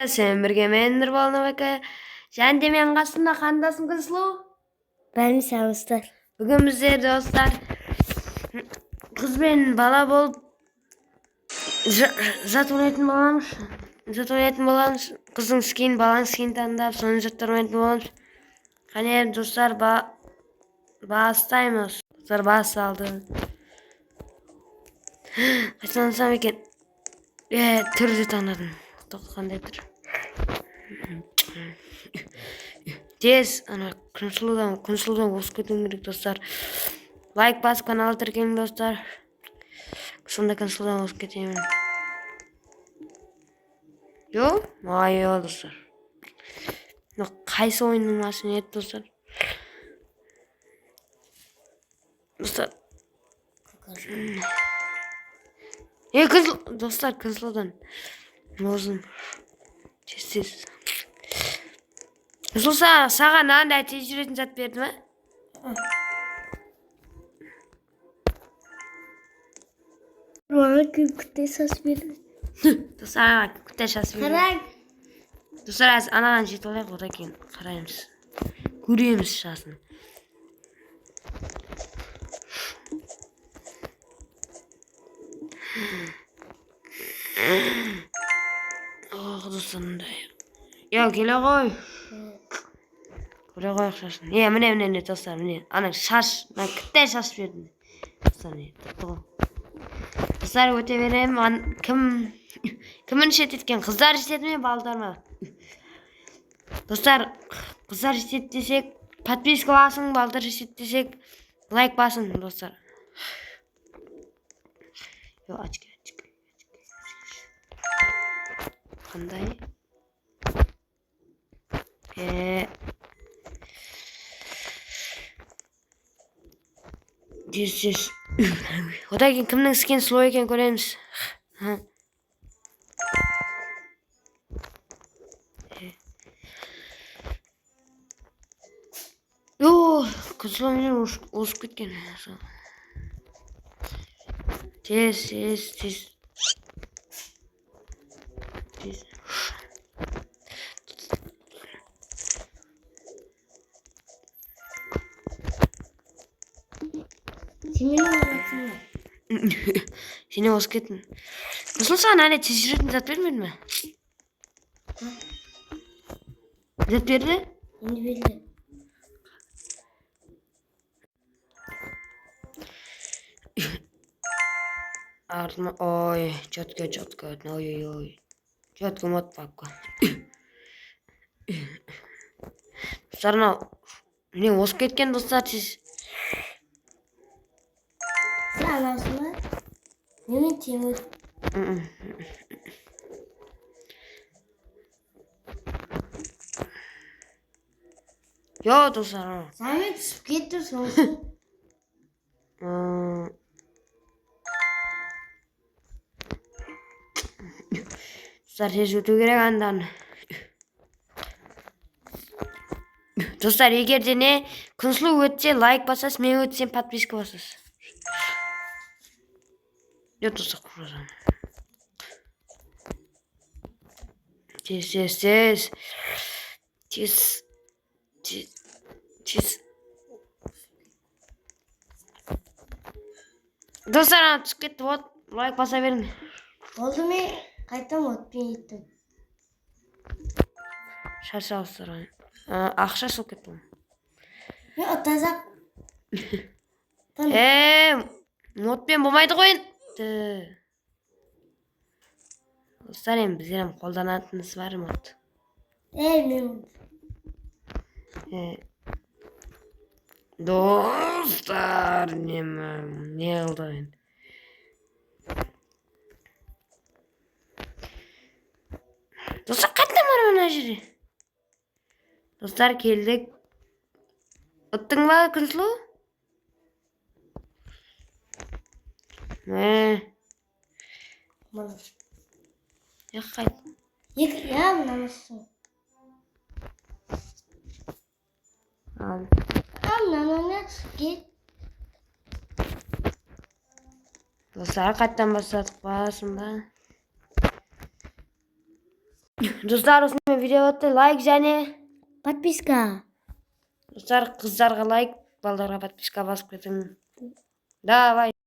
Sen birge men Nurbolna aka. Jende men qasımda qandasım Kızlı. Ben misafirler. Bugün bizler dostlar kız bilen bala bolup zat oynayатын bolamыз. Zat oynayатын bolamыз. Kızın skin, balanın skin tandap, sonra zatlar oynayатын bolamыз. Qane dostlar bastaymiz. Dostlar bas aldı. Qaçansam eкен. Türlü tanıdım. Qandaydır. Tez ana konsuldan bosып кетуім керек достар. Лайк басып каналға тіркеліңіз достар. Сонда консулдан босып кетемін. Жоқ? Ай, достар. Қайсы ойынның аты еді достар? Достар. Достар, консулдан. Бозым. Тез. Консулса, саған андай тез жүретін зат берді ма? Bana küçükte sas verin. Достар, күтте шасы берді. Karak. Достар, анаған жетіп алайық, одан кейін қараймыз. Көреміз шасын. Достарындай. Келе ғой. Көре қойық шашын. Міне достар, міне. Ана шаш, мен күтте шаш бердім. Достар, Қыздар өте берем. Кімін ішет еткен? Қыздар ішет ме, балдар ма? Достар, қыздар ішет десек, подписка басың, балдар ішет десек, лайк басың, достар. Açık. Қандай? Десіз. Одан кейін кімнің скен слой екен көреміз. Кызылмен озып кеткен. Тез. Senin olacaksın. Seni ozып кеттің. Kızıl sana hani tez жүретін зат бермеді ме? Зат берді? Şimdi bildim. Артыма, ой, четко. Ой. Четко мод папка. Достар, міне озып кеткен достар тез. Sen aslında Mehmet Timur. Достар. Samet Skater sonuçta. Достар, тез өту керек андан. Достар, егер де не Күнсұлу өтсе лайк басасыз, мен өтсем подписка басасыз. Достар, құрасам. Тез. Достар, түсіп кетті, лайк баса берің. Oldu mu? Kaytam отпен еттім. Шаршаусыздар. Ақша соқ кеттім. Мен отазақ. Модпен болмайды ғой енді. Достар, біздер қолданатынымыз бар мод. Мен. Достар, не oldu енді? Достар, қайдан бар мына жерде? Достар, келдік. Ұттың ба, Күнсұлу? Қайт. Мынамысың. Мынаны кет. Достар, қайттан бастадық басында. Достар, осындай видеоны лайк және Подписка. достар, қыздарға лайк, балдарға подписка басып кетің. Давай.